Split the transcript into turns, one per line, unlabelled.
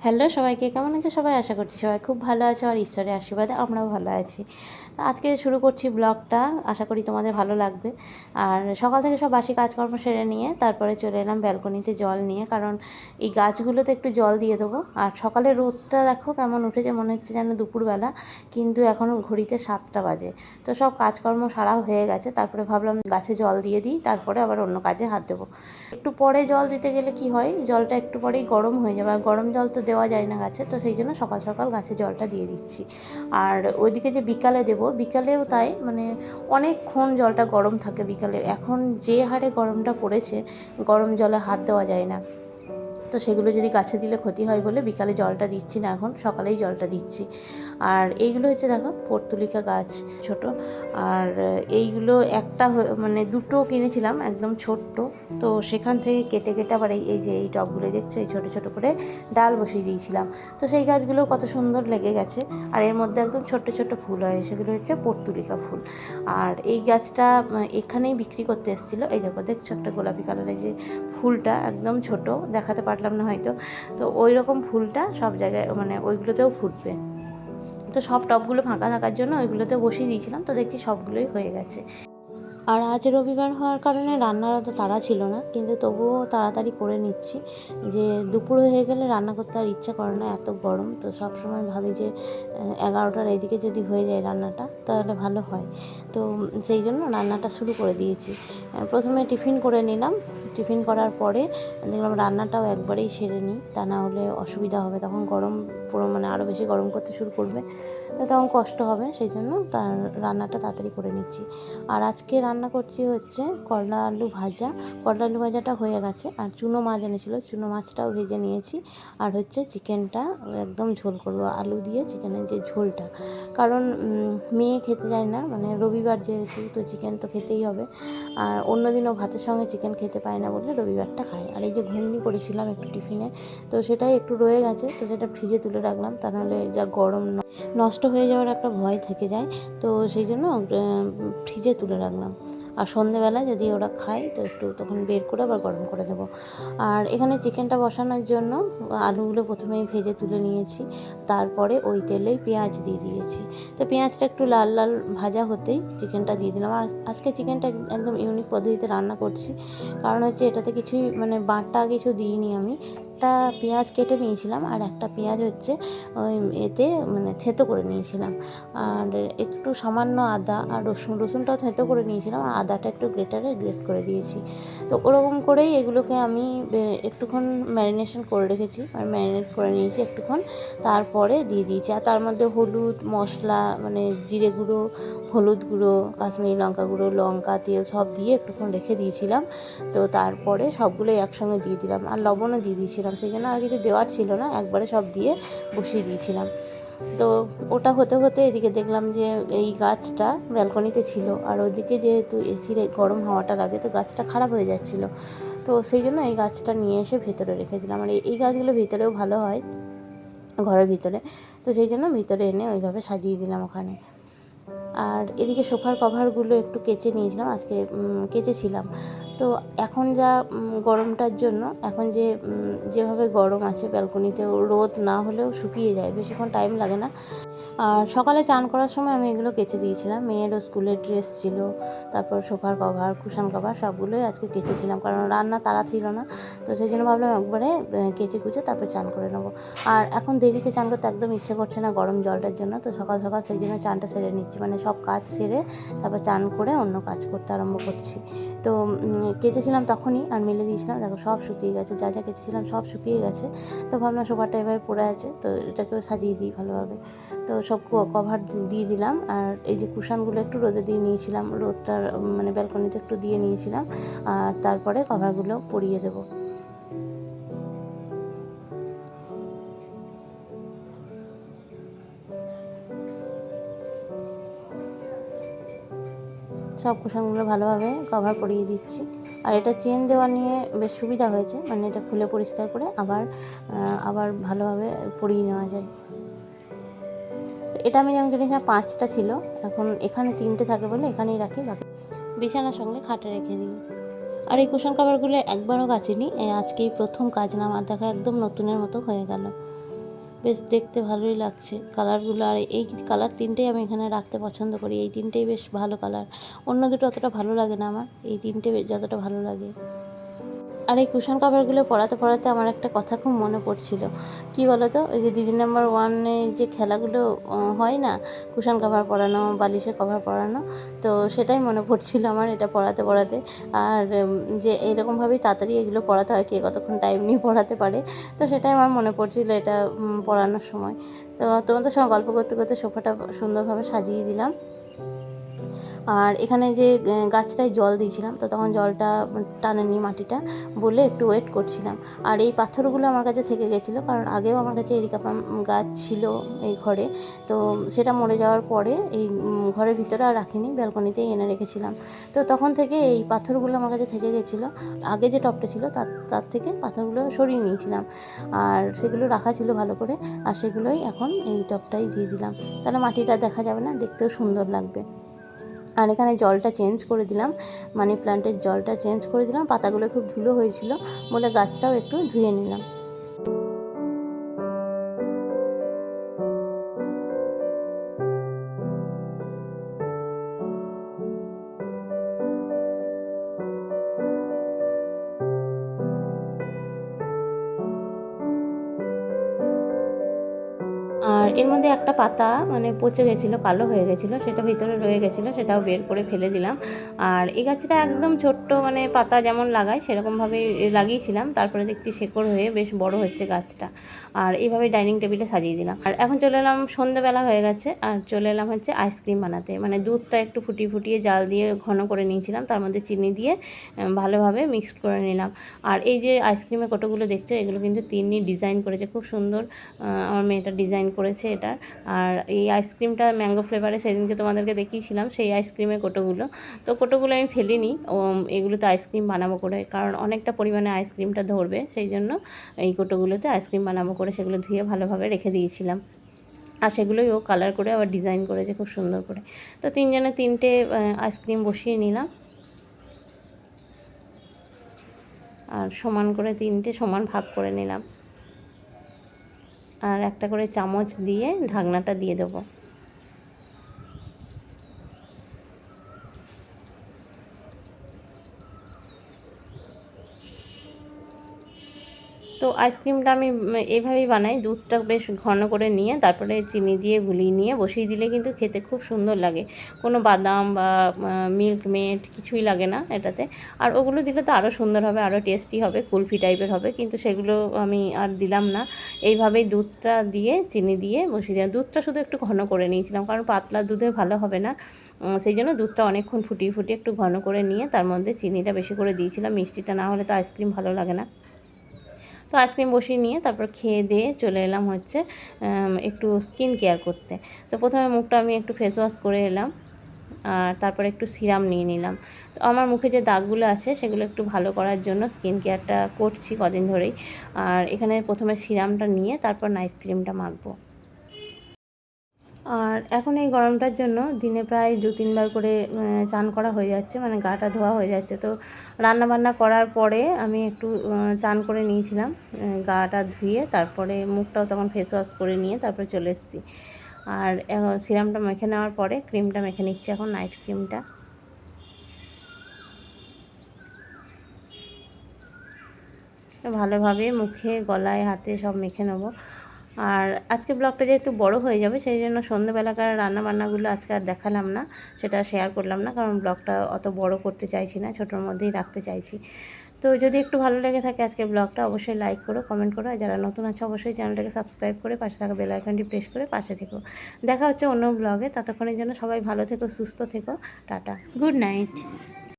Hello সবাইকে, কেমন আছো সবাই? আশা করছি সবাই খুব ভালো আছো আর ঈশ্বরের আশীর্বাদে আমরাও ভালো আছি। তো আজকে শুরু করছি ব্লগটা, আশা করি তোমাদের ভালো লাগবে। আর সকাল থেকে সব বাসি কাজকর্ম সেরে নিয়ে তারপরে চলে এলাম ব্যালকনিতে জল নিয়ে, কারণ এই গাছগুলোতে একটু জল দিয়ে দেবো। আর সকালে রোদটা দেখো কেমন উঠেছে, মনে হচ্ছে যেন দুপুরবেলা, কিন্তু এখনও ঘড়িতে 7টা বাজে। তো সব কাজকর্ম সারা হয়ে গেছে, তারপরে ভাবলাম গাছে জল দিয়ে দিই, তারপরে আবার অন্য কাজে হাত দেবো। একটু পরে জল দিতে গেলে কি হয়, জলটা একটু পরেই গরম হয়ে যাবে, আর গরম জল তো দেওয়া যায় না গাছে, তো সেই জন্য সকাল সকাল গাছে জলটা দিয়ে দিচ্ছি। আর ওইদিকে যে বিকালে দেবো, বিকালেও তাই, মানে অনেকক্ষণ জলটা গরম থাকে বিকালে। এখন যে হারে গরমটা পড়েছে, গরম জলে হাত দেওয়া যায় না। তো সেগুলো যদি গাছে দিলে ক্ষতি হয় বলে বিকালে জলটা দিচ্ছি না, এখন সকালেই জলটা দিচ্ছি। আর এইগুলো হচ্ছে দেখো পর্তুলিকা গাছ, ছোট। আর এইগুলো একটা মানে দুটো কিনেছিলাম একদম ছোট্ট, তো সেখান থেকে কেটে কেটে আবার এই যে এই টবগুলো দেখছো, এই ছোটো ছোটো করে ডাল বসিয়ে দিয়েছিলাম। তো সেই গাছগুলো কত সুন্দর লেগে গেছে, আর এর মধ্যে একদম ছোট্ট ছোট্ট ফুল হয়, সেগুলো হচ্ছে পর্তুলিকা ফুল। আর এই গাছটা এখানেই বিক্রি করতে এসেছিলো। এই দেখো, দেখছো একটা গোলাপি কালারের যে ফুলটা, একদম ছোট, দেখাতে পারলাম না হয়তো। তো ওই রকম ফুলটা সব জায়গায়, মানে ওইগুলোতেও ফুটবে। তো সব টবগুলো ফাঁকা থাকার জন্য ওইগুলোতে বসিয়ে দিয়েছিলাম, তো দেখছি সবগুলোই হয়ে গেছে। আর আজ রবিবার হওয়ার কারণে রান্নার অত তাড়া ছিল না, কিন্তু তবুও তাড়াতাড়ি করে নিচ্ছি, যে দুপুর হয়ে গেলে রান্না করতে আর ইচ্ছা করে না, এত গরম। তো সব সময় ভাবি যে 11টার এদিকে যদি হয়ে যায় রান্নাটা তাহলে ভালো হয়। তো সেই জন্য রান্নাটা শুরু করে দিয়েছি। প্রথমে টিফিন করে নিলাম, টিফিন করার পরে দেখলাম রান্নাটাও একবারেই সেরে নিই, তা না হলে অসুবিধা হবে, তখন গরম পুরো মানে আরও বেশি গরম করতে শুরু করবে, তো তখন কষ্ট হবে। সেই জন্য তার রান্নাটা তাড়াতাড়ি করে নিচ্ছি। আর আজকে রান্না করছি হচ্ছে করলা আলু ভাজা। করলা আলু ভাজাটা হয়ে গেছে, আর চুনো মাছ এনেছিলো, চুনো মাছটাও ভেজে নিয়েছি। আর হচ্ছে চিকেনটা একদম ঝোল করবো, আলু দিয়ে চিকেনের যে ঝোলটা, কারণ মেয়ে খেতে যায় না, মানে রবিবার যেহেতু, তো চিকেন তো খেতেই হবে। আর অন্য দিনও ভাতের সঙ্গে চিকেন খেতে পায় না বলে রবিবারটা খায়। আর এই যে ঘুগনি করেছিলাম একটু টিফিনে, তো সেটাই একটু রয়ে গেছে, তো সেটা ফ্রিজে তুলে রাখলাম, তা নাহলে যা গরম নষ্ট হয়ে যাওয়ার একটা ভয় থেকে যায়। তো সেই জন্য ফ্রিজে তুলে রাখলাম। আর সন্ধেবেলা যদি ওরা খায় তো একটু তখন বের করে আবার গরম করে দেবো। আর এখানে চিকেনটা বসানোর জন্য আলুগুলো প্রথমেই ভেজে তুলে নিয়েছি, তারপরে ওই তেলেই পেঁয়াজ দিয়ে দিয়েছি। তো পেঁয়াজটা একটু লাল লাল ভাজা হতেই চিকেনটা দিয়ে দিলাম। আর আজকে চিকেনটা একদম ইউনিক পদ্ধতিতে রান্না করছি, কারণ হচ্ছে এটাতে কিছুই মানে বাটা কিছু দিইনি আমি। একটা পেঁয়াজ কেটে নিয়েছিলাম, আর একটা পেঁয়াজ হচ্ছে ওই এতে মানে থেঁতো করে নিয়েছিলাম। আর একটু সামান্য আদা আর রসুনটাও থেঁতো করে নিয়েছিলাম, আর আদাটা একটু গ্রেটারে গ্রেট করে দিয়েছি। তো ওরকম করেই এগুলোকে আমি একটুক্ষণ ম্যারিনেশন করে রেখেছি, আর ম্যারিনেট করে নিয়েছি একটুক্ষণ, তারপরে দিয়ে দিয়েছি। আর তার মধ্যে হলুদ মশলা, মানে জিরে গুঁড়ো, হলুদ গুঁড়ো, কাশ্মীরি লঙ্কা গুঁড়ো, লঙ্কা, তেল সব দিয়ে একটুক্ষণ রেখে দিয়েছিলাম। তো তারপরে সবগুলোই একসঙ্গে দিয়ে দিলাম, আর লবণও দিয়ে দিয়েছিলাম, সেই জন্য আর কিছু দেওয়ার ছিল না, একবারে সব দিয়ে বসিয়ে দিয়েছিলাম। তো ওটা হতে হতে এদিকে দেখলাম যে এই গাছটা ব্যালকনিতে ছিল, আর ওইদিকে যেহেতু এসির গরম হাওয়াটা লাগে, তো গাছটা খারাপ হয়ে যাচ্ছিলো। তো সেই জন্য এই গাছটা নিয়ে এসে ভেতরে রেখে দিলাম। আর এই গাছগুলো ভেতরেও ভালো হয়, ঘরের ভিতরে। তো সেই জন্য ভিতরে এনে ওইভাবে সাজিয়ে দিলাম ওখানে। আর এদিকে সোফার কভারগুলো একটু কেচে নিয়েছিলাম, আজকে কেচেছিলাম। তো এখন যা গরমটার জন্য, এখন যেভাবে গরম আছে ব্যালকনিতেও, রোদ না হলেও শুকিয়ে যায়, বেশিক্ষণ টাইম লাগে না। আর সকালে চান করার সময় আমি এগুলো কেচে দিয়েছিলাম, মেয়েরও স্কুলের ড্রেস ছিল, তারপর সোফার কভার, কুশন কভার সবগুলোই আজকে কেচেছিলাম, কারণ রান্না তাড়া ছিল না। তো সেই জন্য ভাবলাম একবারে কেচে কুচে তারপর চান করে নেবো। আর এখন দেরিতে চান করতে একদম ইচ্ছে করছে না গরম জলটার জন্য, তো সকাল সকাল সেই জন্য চানটা সেরে নিচ্ছি, মানে সব কাজ সেরে তারপর চান করে অন্য কাজ করতে আরম্ভ করছি। তো কেচেছিলাম তখনই, আর মেলে দিয়েছিলাম, দেখো সব শুকিয়ে গেছে, যা যা কেচেছিলাম সব শুকিয়ে গেছে। তো ভাবলাম সোফাটা এভাবে পড়ে আছে, তো এটাকেও সাজিয়ে দিই ভালোভাবে। তো সব কভার দিয়ে দিলাম। আর এই যে কুশানগুলো একটু রোদে দিয়ে নিয়েছিলাম, রোদটার মানে ব্যালকনিতে একটু দিয়ে নিয়েছিলাম, আর তারপরে কভারগুলো পরিয়ে দেবো। সব কুশনগুলো ভালোভাবে কভার পরিয়ে দিচ্ছি। আর এটা চেন দেওয়া নিয়ে বেশ সুবিধা হয়েছে, মানে এটা খুলে পরিষ্কার করে আবার ভালোভাবে পরিয়ে নেওয়া যায়। এটা আমি যেমন কিনেছিলাম 5টা ছিল, এখন এখানে 3টে থাকে বলে এখানেই রাখি, বাকি বিছানার সঙ্গে খাটে রেখে দিই। আর এই কুশন কভারগুলো একবারও কাচিনি, আজকেই প্রথম কাচলাম, আর দেখা একদম নতুনের মতো হয়ে গেল। বেশ দেখতে ভালোই লাগছে কালারগুলো। আর এই কালার তিনটেই আমি এখানে রাখতে পছন্দ করি, এই তিনটেই বেশ ভালো কালার। অন্য দুটো অতটা ভালো লাগে না আমার, এই তিনটে যতটা ভালো লাগে। আর এই কুশন কভারগুলো পড়াতে পড়াতে আমার একটা কথা খুব মনে পড়ছিল। কি বলো তো, ওই যে দিদি নাম্বার ওয়ানে যে খেলাগুলো হয় না, কুশন কভার পরানো, বালিশের কভার পরানো, তো সেটাই মনে পড়ছিল আমার এটা পড়াতে পড়াতে। আর যে এরকমভাবেই তাড়াতাড়ি এগুলো পড়াতে হয়, কে কতক্ষণ টাইম নিয়ে পড়াতে পারে, তো সেটাই আমার মনে পড়ছিল এটা পড়ানোর সময়। তো তোমাদের সঙ্গে গল্প করতে করতে সোফাটা সুন্দরভাবে সাজিয়ে দিলাম। আর এখানে যে গাছটায় জল দিয়েছিলাম, তো তখন জলটা টানেনি মাটিটা বলে একটু ওয়েট করছিলাম। আর এই পাথরগুলো আমার কাছে থেকে গেছিলো, কারণ আগেও আমার কাছে এরিকা পাম গাছ ছিল এই ঘরে, তো সেটা মরে যাওয়ার পরে এই ঘরের ভিতরে আর রাখিনি, ব্যালকনিতেই এনে রেখেছিলাম। তো তখন থেকে এই পাথরগুলো আমার কাছে থেকে গেছিলো। আগে যে টবটা ছিল তার থেকে পাথরগুলো সরিয়ে নিয়েছিলাম, আর সেগুলো রাখা ছিল ভালো করে, আর সেগুলোই এখন এই টবটাই দিয়ে দিলাম। তাহলে মাটিটা দেখা যাবে না, দেখতেও সুন্দর লাগবে। আর এখানে জলটা চেঞ্জ করে দিলাম, মানি প্ল্যান্টের জলটা চেঞ্জ করে দিলাম, পাতাগুলো খুব ধুলো হয়েছিল বলে গাছটাও একটু ধুয়ে নিলাম। আর এর মধ্যে একটা পাতা মানে পচে গেছিলো, কালো হয়ে গেছিলো, সেটা ভিতরে রয়ে গেছিলো, সেটাও বের করে ফেলে দিলাম। আর এই গাছটা একদম ছোট্ট, মানে পাতা যেমন লাগায় সেরকমভাবে লাগিয়েছিলাম, তারপরে দেখছি শেকড় হয়ে বেশ বড় হচ্ছে গাছটা। আর এইভাবে ডাইনিং টেবিলে সাজিয়ে দিলাম। আর এখন চলে এলাম, সন্ধ্যেবেলা হয়ে গেছে, আর চলে এলাম হচ্ছে আইসক্রিম বানাতে। মানে দুধটা একটু ফুটিয়ে জাল দিয়ে ঘন করে নিয়েছিলাম, তার মধ্যে চিনি দিয়ে ভালোভাবে মিক্সড করে নিলাম। আর এই যে আইসক্রিমের কোটোগুলো দেখছো, এগুলো কিন্তু তিন্নি ডিজাইন করেছে, খুব সুন্দর আমার মেয়েটা ডিজাইন করেছে এটা। আর এই আইসক্রিমটা ম্যাঙ্গো ফ্লেভারে সেদিনকে তোমাদেরকে দেখিয়েছিলাম, সেই আইসক্রিমের কোটোগুলো। তো কোটোগুলো আমি ফেলিনি, এগুলোতে আইসক্রিম বানাবো করে, কারণ অনেকটা পরিমাণে আইসক্রিমটা ধরবে, সেই জন্য এই কোটোগুলোতে আইসক্রিম বানাবো করে সেগুলো ধুয়ে ভালোভাবে রেখে দিয়েছিলাম। আর সেগুলোই ও কালার করে আবার ডিজাইন করেছে খুব সুন্দর করে। তো তিনজনে তিনটে আইসক্রিম বসিয়ে নিলাম, আর সমান করে তিনটে সমান ভাগ করে নিলাম। আর একটা করে চামচ দিয়ে ঢাকনাটা দিয়ে দেবো। তো আইসক্রিমটা আমি এইভাবেই বানাই, দুধটা বেশ ঘন করে নিয়ে তারপরে চিনি দিয়ে গুলিয়ে নিয়ে বসিয়ে দিলে কিন্তু খেতে খুব সুন্দর লাগে। কোনো বাদাম বা মিল্ক মেড কিছুই লাগে না এটাতে। আর ওগুলো দিলে তো আরও সুন্দর হবে, আরও টেস্টি হবে, কুলফি টাইপের হবে, কিন্তু সেগুলো আমি আর দিলাম না। এইভাবেই দুধটা দিয়ে চিনি দিয়ে বসিয়ে দিলাম। দুধটা শুধু একটু ঘন করে নিয়েছিলাম, কারণ পাতলা দুধে ভালো হবে না, সেই জন্য দুধটা অনেকক্ষণ ফুটিয়ে একটু ঘন করে নিয়ে তার মধ্যে চিনিটা বেশি করে দিয়েছিলাম, মিষ্টিটা না হলে তো আইসক্রিম ভালো লাগে না। তো আইসক্রিম বসিয়ে নিয়ে তারপর খেয়ে দিয়ে চলে এলাম হচ্ছে একটু স্কিন কেয়ার করতে। তো প্রথমে মুখটা আমি একটু ফেস ওয়াশ করে এলাম, আর তারপরে একটু সিরাম নিয়ে নিলাম। তো আমার মুখে যে দাগগুলো আছে সেগুলো একটু ভালো করার জন্য স্কিন কেয়ারটা করছি কদিন ধরেই। আর এখানে প্রথমে সিরামটা নিয়ে তারপর নাইট ক্রিমটা মাখবো। আর এখন এই গরমটার জন্য দিনে প্রায় 2-3 বার করে চান করা হয়ে যাচ্ছে, মানে গাটা ধোয়া হয়ে যাচ্ছে। তো রান্নাবান্না করার পরে আমি একটু চান করে নিয়েছিলাম, গাটা ধুয়ে তারপরে মুখটাও তখন ফেস ওয়াশ করে নিয়ে তারপরে চলে এসেছি। আর সিরামটা মেখে নেওয়ার পরে ক্রিমটা মেখে নিচ্ছি, এখন নাইট ক্রিমটা। ভালোভাবে মুখে, গলায়, হাতে সব মেখে নেবো। আর আজকে ব্লগটা যেহেতু বড় হয়ে যাবে, সেই জন্য সন্ধ্যেবেলাকার রান্নাবান্নাগুলো আজকে আর দেখালাম না, সেটা শেয়ার করলাম না, কারণ ব্লগটা অত বড় করতে চাইছি না, ছোটোর মধ্যেই রাখতে চাইছি। তো যদি একটু ভালো লেগে থাকে আজকের ব্লগটা, অবশ্যই লাইক করো, কমেন্ট করো, আর যারা নতুন আছে অবশ্যই চ্যানেলটাকে সাবস্ক্রাইব করে পাশে থাকা বেল আইকনটি প্রেস করে পাশে থেকো। দেখা হচ্ছে অন্য ব্লগে, ততক্ষণের জন্য সবাই ভালো থেকো, সুস্থ থেকো, টাটা, গুড নাইট।